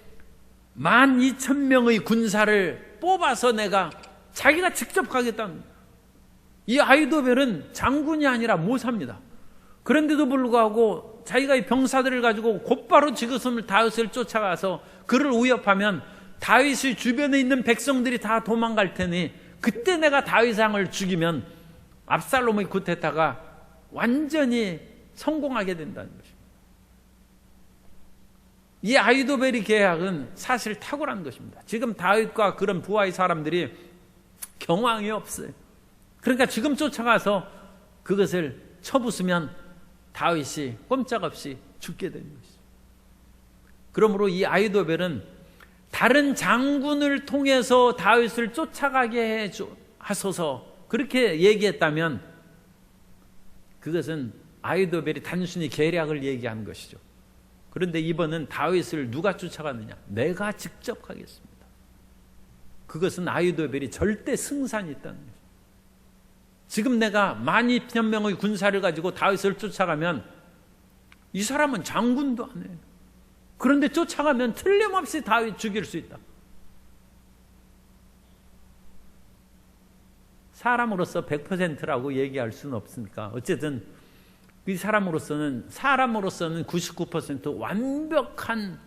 A: 12,000명의 군사를 뽑아서 내가 자기가 직접 가겠다는, 이 아히도벨은 장군이 아니라 모사입니다. 그런데도 불구하고 자기가 이 병사들을 가지고 곧바로 지금 다윗을 쫓아가서 그를 위협하면 다윗의 주변에 있는 백성들이 다 도망갈 테니 그때 내가 다윗 왕을 죽이면 압살롬의 쿠데타가 완전히 성공하게 된다는 것입니다. 이 아히도벨의 계략은 사실 탁월한 것입니다. 지금 다윗과 그런 부하의 사람들이 경황이 없어요. 그러니까 지금 쫓아가서 그것을 쳐부수면 다윗이 꼼짝없이 죽게 되는 것이죠. 그러므로 이 아히도벨은 다른 장군을 통해서 다윗을 쫓아가게 하소서 그렇게 얘기했다면 그것은 아히도벨이 단순히 계략을 얘기한 것이죠. 그런데 이번은 다윗을 누가 쫓아갔느냐? 내가 직접 하겠습니다. 그것은 아히도벨이 절대 승산이 있다는 거죠. 지금 내가 12,000명의 군사를 가지고 다윗을 쫓아가면 이 사람은 장군도 안 해요. 그런데 쫓아가면 틀림없이 다윗 죽일 수 있다. 사람으로서 100%라고 얘기할 수는 없으니까 어쨌든 이 사람으로서는 99% 완벽한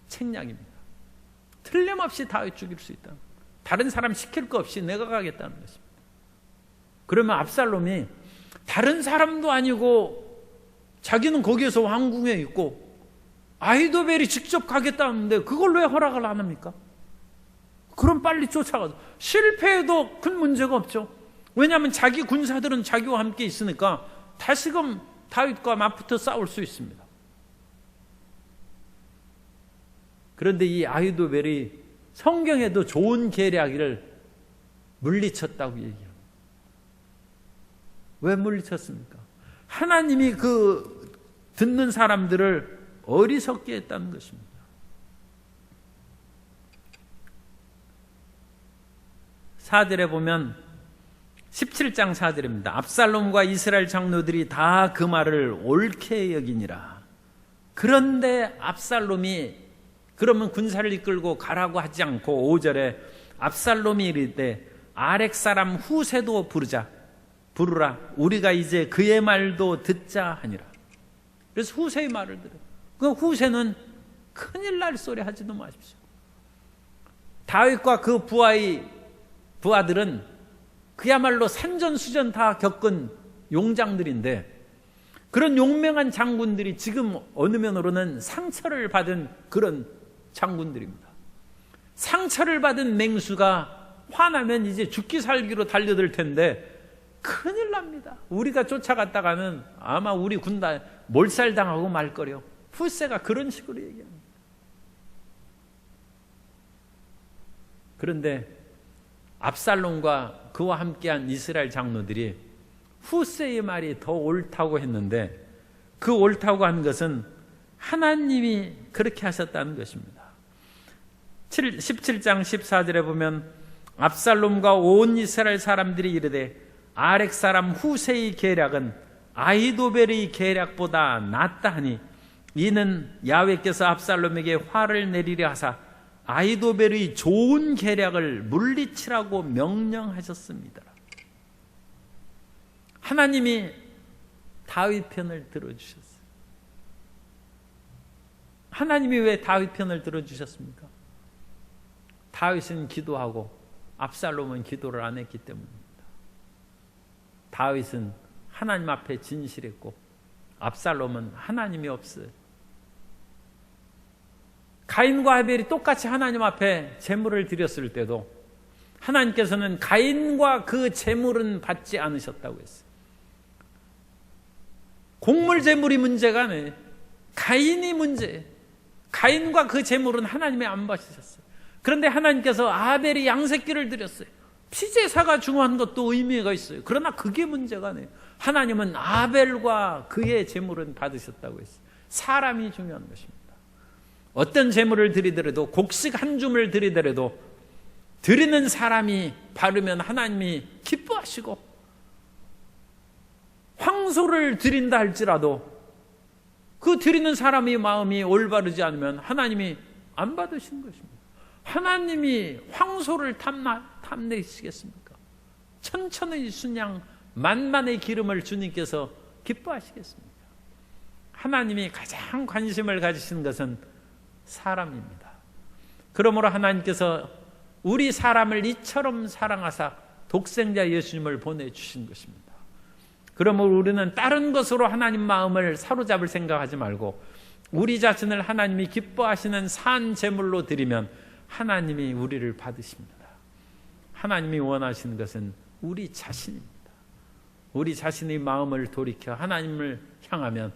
A: 책략입니다. 틀림없이 다윗 죽일 수 있다. 다른 사람 시킬 거 없이 내가 가겠다는 것입니다. 그러면 압살롬이 다른 사람도 아니고 자기는 거기에서 왕궁에 있고 아히도벨이 직접 가겠다는데 그걸 왜 허락을 안 합니까? 그럼 빨리 쫓아가서 실패해도 큰 문제가 없죠. 왜냐하면 자기 군사들은 자기와 함께 있으니까 다시금 다윗과 맞붙어 싸울 수 있습니다. 그런데 이 아히도벨이 성경에도 좋은 계략을 물리쳤다고 얘기합니다. 왜 물리쳤습니까? 하나님이 그 듣는 사람들을 어리석게 했다는 것입니다. 사절에 보면 17장 4절입니다. 압살롬과 이스라엘 장로들이 다 그 말을 옳게 여기니라. 그런데 압살롬이 그러면 군사를 이끌고 가라고 하지 않고 5절에 압살롬이 이르되 아렉 사람 후세도 부르라. 우리가 이제 그의 말도 듣자 하니라. 그래서 후세의 말을 들어요. 그 후세는 큰일 날 소리 하지도 마십시오. 다윗과 그 부하들은 그야말로 산전수전 다 겪은 용장들인데 그런 용맹한 장군들이 지금 어느 면으로는 상처를 받은 그런 장군들입니다. 상처를 받은 맹수가 화나면 이제 죽기 살기로 달려들 텐데 큰일 납니다. 우리가 쫓아갔다가는 아마 우리 군다 몰살당하고 말 거려. 후세가 그런 식으로 얘기합니다. 그런데 압살롬과 그와 함께한 이스라엘 장로들이 후세의 말이 더 옳다고 했는데 그 옳다고 한 것은 하나님이 그렇게 하셨다는 것입니다. 17장 14절에 보면 압살롬과 온 이스라엘 사람들이 이르되 아렉 사람 후세의 계략은 아히도벨의 계략보다 낫다 하니 이는 야훼께서 압살롬에게 화를 내리려 하사 아히도벨의 좋은 계략을 물리치라고 명령하셨습니다. 하나님이 다윗 편을 들어주셨어요. 하나님이 왜 다윗 편을 들어주셨습니까? 다윗은 기도하고 압살롬은 기도를 안 했기 때문입니다. 다윗은 하나님 앞에 진실했고 압살롬은 하나님이 없어요. 가인과 하벨이 똑같이 하나님 앞에 제물을 드렸을 때도 하나님께서는 가인과 그 제물은 받지 않으셨다고 했어요. 곡물 제물이 문제가 아니에요. 가인이 문제예요. 가인과 그 제물은 하나님이 안 받으셨어요. 그런데 하나님께서 아벨이 양새끼를 드렸어요. 피제사가 중요한 것도 의미가 있어요. 그러나 그게 문제가 아니에요. 하나님은 아벨과 그의 제물은 받으셨다고 했어요. 사람이 중요한 것입니다. 어떤 제물을 드리더라도 곡식 한 줌을 드리더라도 드리는 사람이 바르면 하나님이 기뻐하시고 황소를 드린다 할지라도 그 드리는 사람의 마음이 올바르지 않으면 하나님이 안 받으시는 것입니다. 하나님이 황소를 탐내시겠습니까? 천천의 순양 만만의 기름을 주님께서 기뻐하시겠습니까? 하나님이 가장 관심을 가지시는 것은 사람입니다. 그러므로 하나님께서 우리 사람을 이처럼 사랑하사 독생자 예수님을 보내주신 것입니다. 그러므로 우리는 다른 것으로 하나님 마음을 사로잡을 생각하지 말고 우리 자신을 하나님이 기뻐하시는 산 제물로 드리면 하나님이 우리를 받으십니다. 하나님이 원하시는 것은 우리 자신입니다. 우리 자신의 마음을 돌이켜 하나님을 향하면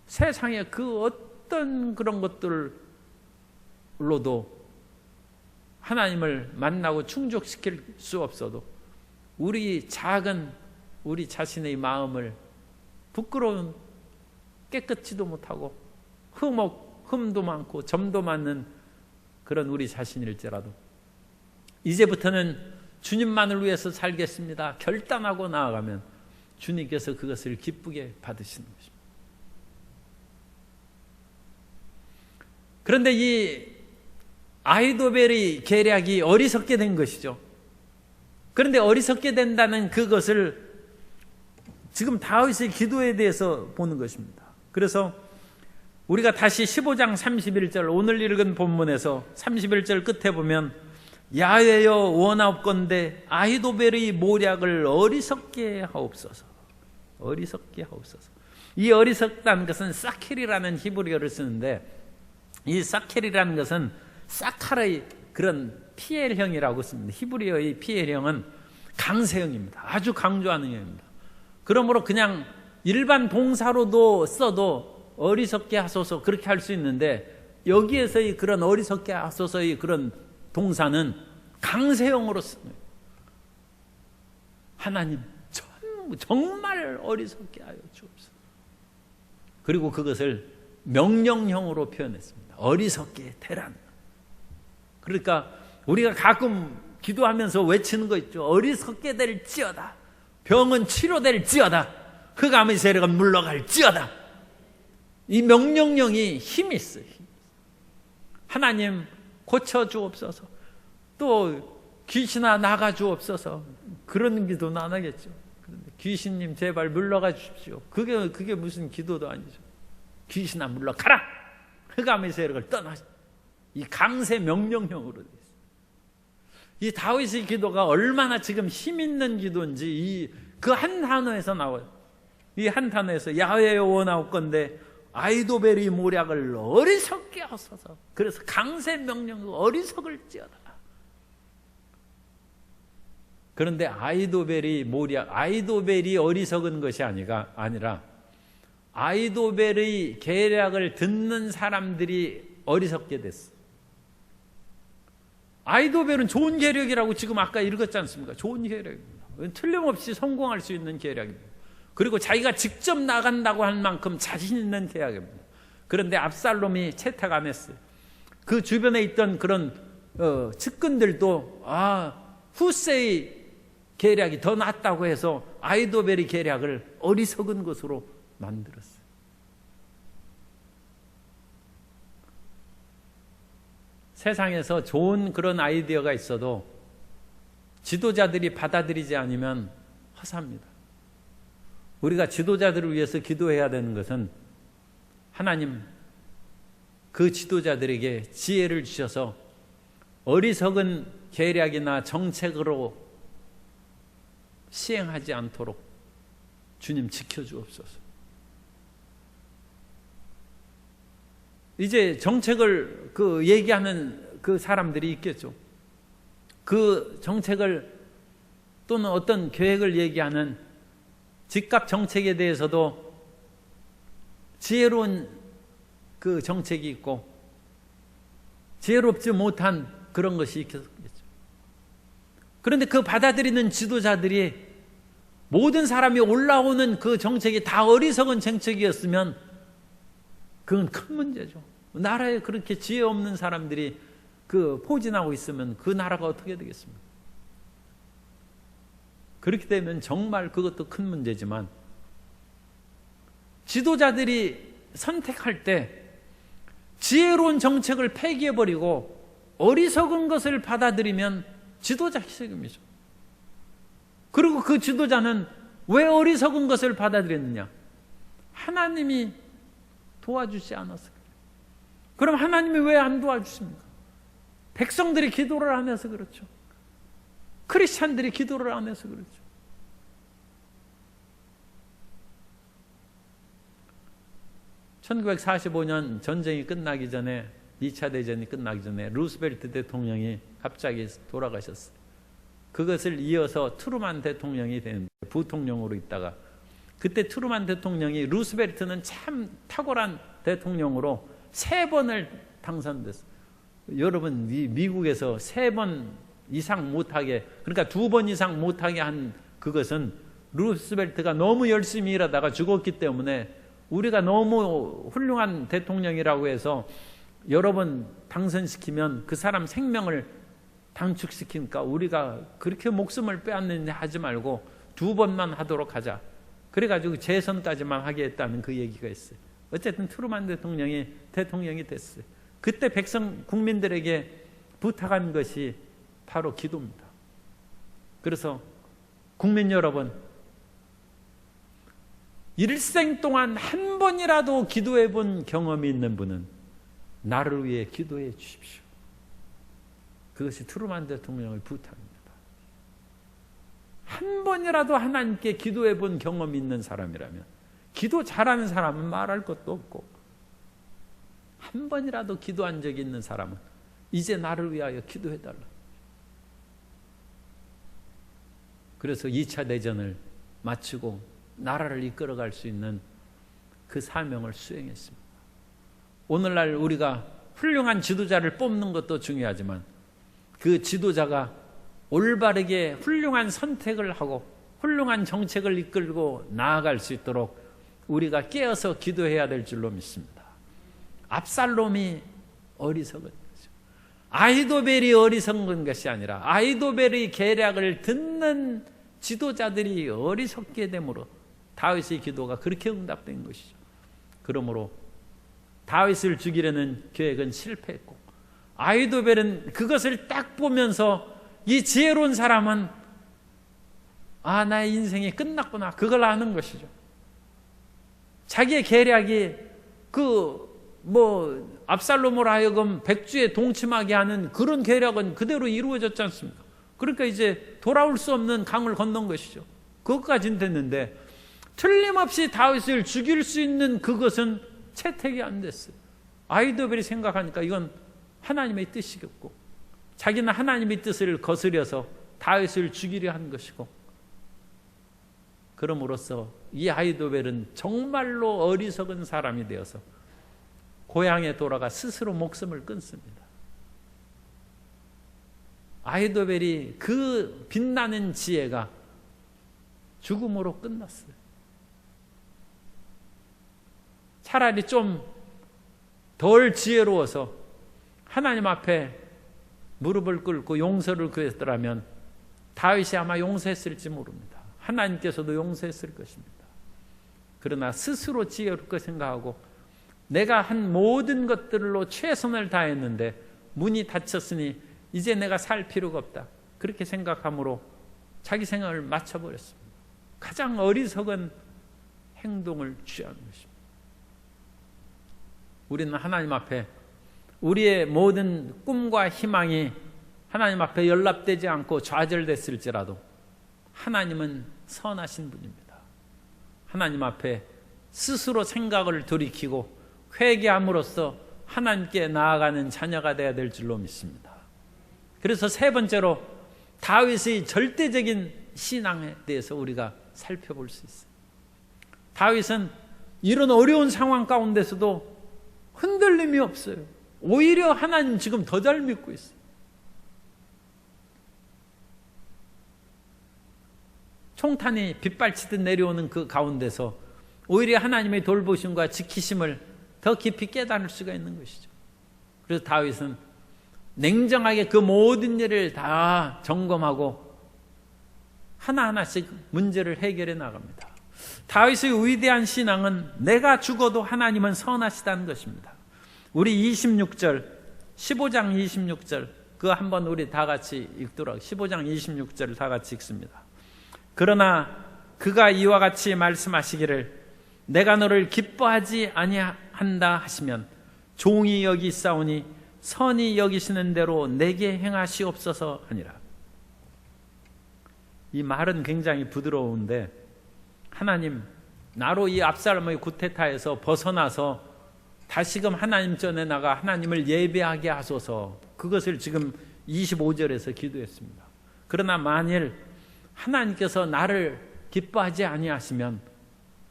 A: 세상의 그 어떤 그런 것들로도 하나님을 만나고 충족시킬 수 없어도 우리 작은 우리 자신의 마음을 부끄러운 깨끗지도 못하고 흠도 많고 점도 많은 그런 우리 자신일지라도 이제부터는 주님만을 위해서 살겠습니다 결단하고 나아가면 주님께서 그것을 기쁘게 받으시는 것입니다. 그런데 이 아히도벨의 계략이 어리석게 된 것이죠. 그런데 어리석게 된다는 그것을 지금 다윗의 기도에 대해서 보는 것입니다. 그래서 우리가 다시 15장 31절 오늘 읽은 본문에서 31절 끝에 보면 야훼여 원하옵건대 아히도벨의 모략을 어리석게 하옵소서. 어리석게 하옵소서. 이 어리석다는 것은 사켈이라는 히브리어를 쓰는데 이 사켈이라는 것은 사칼의 그런 피엘형이라고 씁니다. 히브리어의 피엘형은 강세형입니다. 아주 강조하는 형입니다. 그러므로 그냥 일반 동사로도 써도 어리석게 하소서 그렇게 할 수 있는데 여기에서의 그런 어리석게 하소서의 그런 동사는 강세형으로 씁니다. 하나님 정말 어리석게 하여 주옵소서. 그리고 그것을 명령형으로 표현했습니다. 어리석게 되란. 그러니까 우리가 가끔 기도하면서 외치는 거 있죠. 어리석게 될지어다. 병은 치료될지어다. 흑암의 세력은 물러갈지어다. 이 명령형이 힘이 있어요. 하나님 고쳐주옵소서. 또 귀신아 나가주옵소서. 그런 기도는 안 하겠죠. 그런데 귀신님 제발 물러가 주십시오. 그게 무슨 기도도 아니죠. 귀신아 물러가라. 흑암의 세력을 떠나. 이 강세 명령형으로 되어 있어요. 이 다윗의 기도가 얼마나 지금 힘 있는 기도인지 그 한 단어에서 나와요. 이 한 단어에서 야훼여 원하옵건대 아히도벨의 모략을 어리석게 하소서. 그래서 강세 명령 어리석을지어다. 그런데 아히도벨이 어리석은 것이 아니라 아히도벨의 계략을 듣는 사람들이 어리석게 됐어. 아히도벨은 좋은 계략이라고 지금 아까 읽었지 않습니까? 좋은 계략입니다. 틀림없이 성공할 수 있는 계략입니다. 그리고 자기가 직접 나간다고 할 만큼 자신 있는 계략입니다. 그런데 압살롬이 채택 안 했어요. 그 주변에 있던 그런 측근들도 후세의 계략이 더 낫다고 해서 아히도벨의 계략을 어리석은 것으로 만들었어요. 세상에서 좋은 그런 아이디어가 있어도 지도자들이 받아들이지 않으면 허사합니다. 우리가 지도자들을 위해서 기도해야 되는 것은 하나님 그 지도자들에게 지혜를 주셔서 어리석은 계략이나 정책으로 시행하지 않도록 주님 지켜주옵소서. 이제 정책을 얘기하는 그 사람들이 있겠죠. 그 정책을 또는 어떤 계획을 얘기하는 집값 정책에 대해서도 지혜로운 그 정책이 있고 지혜롭지 못한 그런 것이 있겠죠. 그런데 그 받아들이는 지도자들이 모든 사람이 올라오는 그 정책이 다 어리석은 정책이었으면 그건 큰 문제죠. 나라에 그렇게 지혜 없는 사람들이 포진하고 있으면 그 나라가 어떻게 되겠습니까? 그렇게 되면 정말 그것도 큰 문제지만 지도자들이 선택할 때 지혜로운 정책을 폐기해버리고 어리석은 것을 받아들이면 지도자 희생임이죠. 그리고 그 지도자는 왜 어리석은 것을 받아들였느냐? 하나님이 도와주지 않아서. 그럼 하나님이 왜 안 도와주십니까? 백성들이 기도를 안 해서 그렇죠. 크리스찬들이 기도를 안 해서 그렇죠. 1945년 전쟁이 끝나기 전에, 2차 대전이 끝나기 전에 루스벨트 대통령이 갑자기 돌아가셨어요. 그것을 이어서 트루만 대통령이 되는데, 부통령으로 있다가, 그때 트루만 대통령이, 루스벨트는 참 탁월한 대통령으로 3번을 당선됐어요. 여러분, 미국에서 3번 이상 못하게, 그러니까 2번 이상 못하게 한 그것은 루스벨트가 너무 열심히 일하다가 죽었기 때문에, 우리가 너무 훌륭한 대통령이라고 해서 여러 번 당선시키면 그 사람 생명을 단축시키니까 우리가 그렇게 목숨을 빼앗느냐 하지 말고 2번만 하도록 하자. 그래가지고 재선까지만 하게 했다는 그 얘기가 있어요. 어쨌든 트루만 대통령이 됐어요. 그때 국민들에게 부탁한 것이 바로 기도입니다. 그래서 국민 여러분, 일생 동안 한 번이라도 기도해 본 경험이 있는 분은 나를 위해 기도해 주십시오. 그것이 트루만 대통령의 부탁입니다. 한 번이라도 하나님께 기도해 본 경험이 있는 사람이라면, 기도 잘하는 사람은 말할 것도 없고, 한 번이라도 기도한 적이 있는 사람은 이제 나를 위하여 기도해 달라. 그래서 2차 대전을 마치고 나라를 이끌어갈 수 있는 그 사명을 수행했습니다. 오늘날 우리가 훌륭한 지도자를 뽑는 것도 중요하지만, 그 지도자가 올바르게 훌륭한 선택을 하고 훌륭한 정책을 이끌고 나아갈 수 있도록 우리가 깨어서 기도해야 될 줄로 믿습니다. 압살롬이 어리석은 거죠. 아히도벨이 어리석은 것이 아니라 아히도벨의 계략을 듣는 지도자들이 어리석게 되므로 다윗의 기도가 그렇게 응답된 것이죠. 그러므로 다윗을 죽이려는 계획은 실패했고, 아히도벨은 그것을 딱 보면서 이 지혜로운 사람은 나의 인생이 끝났구나, 그걸 아는 것이죠. 자기의 계략이 압살롬으로 하여금 백주에 동침하게 하는 그런 계략은 그대로 이루어졌지 않습니까? 그러니까 이제 돌아올 수 없는 강을 건넌 것이죠. 그것까지는 됐는데, 틀림없이 다윗을 죽일 수 있는 그것은 채택이 안 됐어요. 아히도벨이 생각하니까 이건 하나님의 뜻이겠고, 자기는 하나님의 뜻을 거스려서 다윗을 죽이려 한 것이고, 그럼으로써 이 아히도벨은 정말로 어리석은 사람이 되어서 고향에 돌아가 스스로 목숨을 끊습니다. 아히도벨이 그 빛나는 지혜가 죽음으로 끝났어요. 차라리 좀 덜 지혜로워서 하나님 앞에 무릎을 꿇고 용서를 구했더라면 다윗이 아마 용서했을지 모릅니다. 하나님께서도 용서했을 것입니다. 그러나 스스로 지혜롭게 생각하고 내가 한 모든 것들로 최선을 다했는데 문이 닫혔으니 이제 내가 살 필요가 없다, 그렇게 생각함으로 자기 생각을 맞춰버렸습니다. 가장 어리석은 행동을 취한 것입니다. 우리는 하나님 앞에 우리의 모든 꿈과 희망이 하나님 앞에 연락되지 않고 좌절됐을지라도 하나님은 선하신 분입니다. 하나님 앞에 스스로 생각을 돌이키고 회개함으로써 하나님께 나아가는 자녀가 되어야 될 줄로 믿습니다. 그래서 세 번째로 다윗의 절대적인 신앙에 대해서 우리가 살펴볼 수 있어요. 다윗은 이런 어려운 상황 가운데서도 흔들림이 없어요. 오히려 하나님 지금 더 잘 믿고 있어요. 총탄이 빗발치듯 내려오는 그 가운데서 오히려 하나님의 돌보심과 지키심을 더 깊이 깨달을 수가 있는 것이죠. 그래서 다윗은 냉정하게 그 모든 일을 다 점검하고 하나하나씩 문제를 해결해 나갑니다. 다윗의 위대한 신앙은 내가 죽어도 하나님은 선하시다는 것입니다. 우리 26절, 15장 26절, 그거 한번 우리 다 같이 읽도록, 15장 26절을 다 같이 읽습니다. 그러나 그가 이와 같이 말씀하시기를 내가 너를 기뻐하지 아니한다 하시면 종이 여기 있사오니 선히 여기시는 대로 내게 행하시옵소서 하니라. 이 말은 굉장히 부드러운데, 하나님 나로 이 압살롬의 구테타에서 벗어나서 다시금 하나님 전에 나가 하나님을 예배하게 하소서. 그것을 지금 25절에서 기도했습니다. 그러나 만일 하나님께서 나를 기뻐하지 아니하시면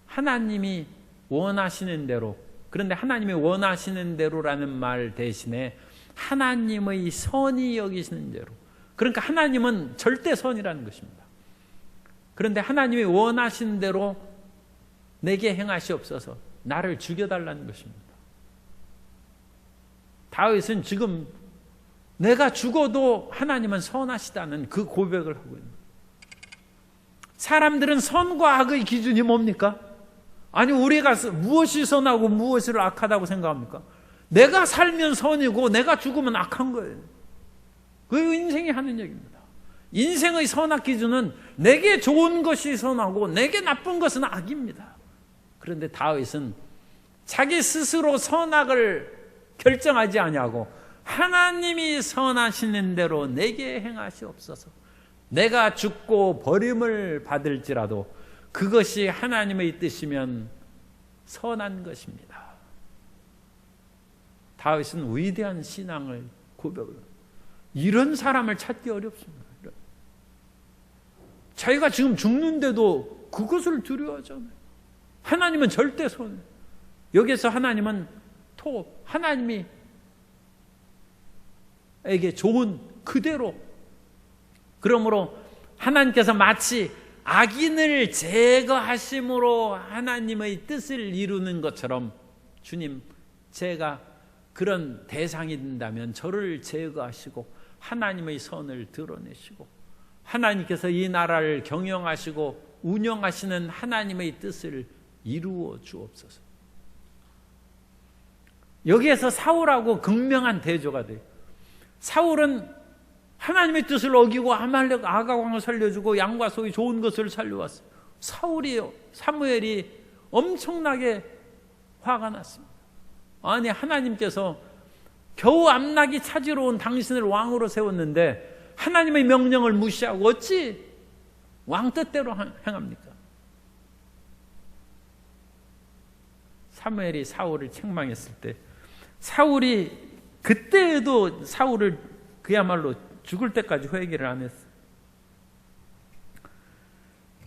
A: 하나님이 원하시는 대로, 그런데 하나님이 원하시는 대로라는 말 대신에 하나님의 선이 여기시는 대로, 그러니까 하나님은 절대 선이라는 것입니다. 그런데 하나님이 원하시는 대로 내게 행하시옵소서. 나를 죽여달라는 것입니다. 다윗은 지금 내가 죽어도 하나님은 선하시다는 그 고백을 하고 있는 거예요. 사람들은 선과 악의 기준이 뭡니까? 아니, 우리가 무엇이 선하고 무엇을 악하다고 생각합니까? 내가 살면 선이고 내가 죽으면 악한 거예요. 그게 인생이 하는 얘기입니다. 인생의 선악 기준은 내게 좋은 것이 선하고 내게 나쁜 것은 악입니다. 그런데 다윗은 자기 스스로 선악을 결정하지 아니하고 하나님이 선하시는 대로 내게 행하시옵소서. 내가 죽고 버림을 받을지라도 그것이 하나님의 뜻이면 선한 것입니다. 다윗은 위대한 신앙을 고백을, 이런 사람을 찾기 어렵습니다. 자기가 지금 죽는데도 그것을 두려워하잖아요. 하나님은 절대 손. 여기서 하나님은 하나님이 에게 좋은 그대로. 그러므로 하나님께서 마치 악인을 제거하심으로 하나님의 뜻을 이루는 것처럼, 주님, 제가 그런 대상이 된다면 저를 제거하시고 하나님의 선을 드러내시고 하나님께서 이 나라를 경영하시고 운영하시는 하나님의 뜻을 이루어 주옵소서. 여기에서 사울하고 극명한 대조가 돼요. 사울은 하나님의 뜻을 어기고 아말렉 아가왕을 살려주고 양과 소의 좋은 것을 살려왔어요. 사무엘이 엄청나게 화가 났습니다. 아니, 하나님께서 겨우 암낙이 찾으러 온 당신을 왕으로 세웠는데 하나님의 명령을 무시하고 어찌 왕 뜻대로 행합니까? 사무엘이 사울을 책망했을 때, 사울이 그때에도 사울을 그야말로 죽을 때까지 회개를 안 했어요.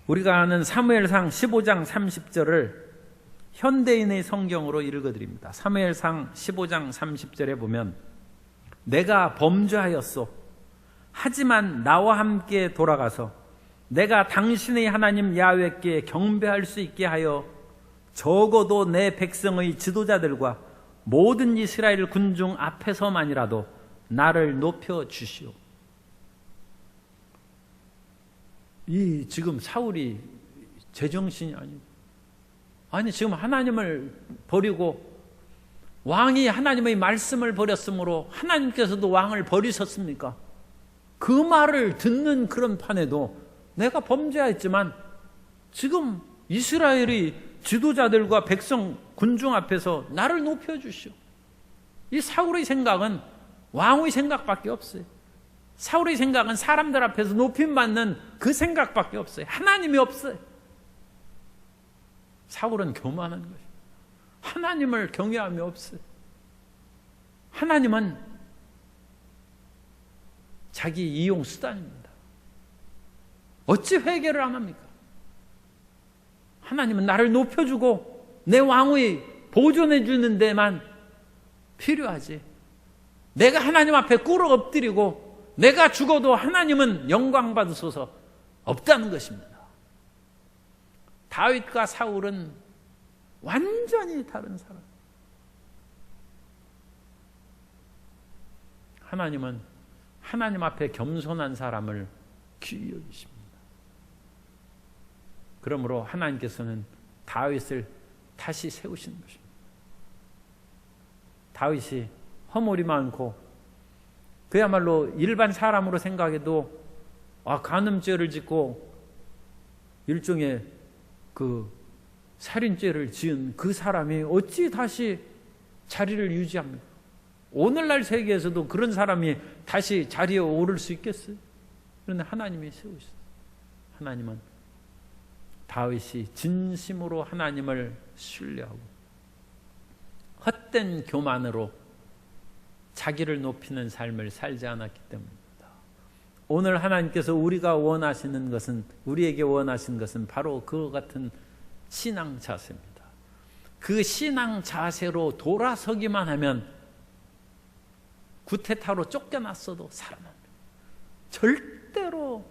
A: 우리가 아는 사무엘상 15장 30절을 현대인의 성경으로 읽어드립니다. 사무엘상 15장 30절에 보면, 내가 범죄하였소. 하지만 나와 함께 돌아가서 내가 당신의 하나님 야훼께 경배할 수 있게 하여 적어도 내 백성의 지도자들과 모든 이스라엘 군중 앞에서만이라도 나를 높여 주시오. 이 지금 사울이 제정신이 아니 지금 하나님을 버리고 왕이 하나님의 말씀을 버렸으므로 하나님께서도 왕을 버리셨습니까? 그 말을 듣는 그런 판에도 내가 범죄했지만 지금 이스라엘의 지도자들과 백성 군중 앞에서 나를 높여주시오. 이 사울의 생각은 왕의 생각밖에 없어요. 사울의 생각은 사람들 앞에서 높임받는 그 생각밖에 없어요. 하나님이 없어요. 사울은 교만한 것이에요. 하나님을 경외함이 없어요. 하나님은 자기 이용 수단입니다. 어찌 회개를 안 합니까? 하나님은 나를 높여주고 내 왕位보존해 주는 데만 필요하지. 내가 하나님 앞에 꿇어 엎드리고 내가 죽어도 하나님은 영광 받으소서 없다는 것입니다. 다윗과 사울은 완전히 다른 사람. 하나님은 하나님 앞에 겸손한 사람을 귀히 여기십니다. 그러므로 하나님께서는 다윗을 다시 세우시는 것입니다. 다윗이 허물이 많고 그야말로 일반 사람으로 생각해도 간음죄를 짓고 일종의 그 살인죄를 지은 그 사람이 어찌 다시 자리를 유지합니까? 오늘날 세계에서도 그런 사람이 다시 자리에 오를 수 있겠어요? 그런데 하나님이 세우셨어요. 하나님은 다윗이 진심으로 하나님을 신뢰하고 헛된 교만으로 자기를 높이는 삶을 살지 않았기 때문입니다. 오늘 하나님께서 우리에게 원하시는 것은 바로 그와 같은 신앙 자세입니다. 그 신앙 자세로 돌아서기만 하면 구테타로 쫓겨났어도 살아납니다. 절대로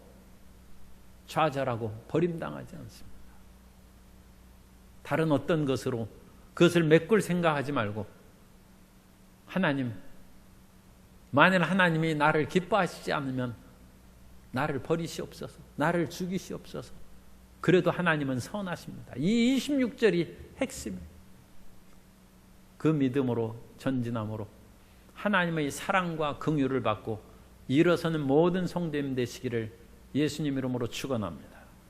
A: 좌절하고 버림당하지 않습니다. 다른 어떤 것으로 그것을 메꿀 생각하지 말고 하나님, 만일 하나님이 나를 기뻐하시지 않으면 나를 버리시옵소서, 나를 죽이시옵소서. 그래도 하나님은 선하십니다. 이 26절이 핵심이에요. 그 믿음으로 전진함으로 하나님의 사랑과 긍휼을 받고 일어서는 모든 성도님 되시기를 예수님 이름으로 축원합니다.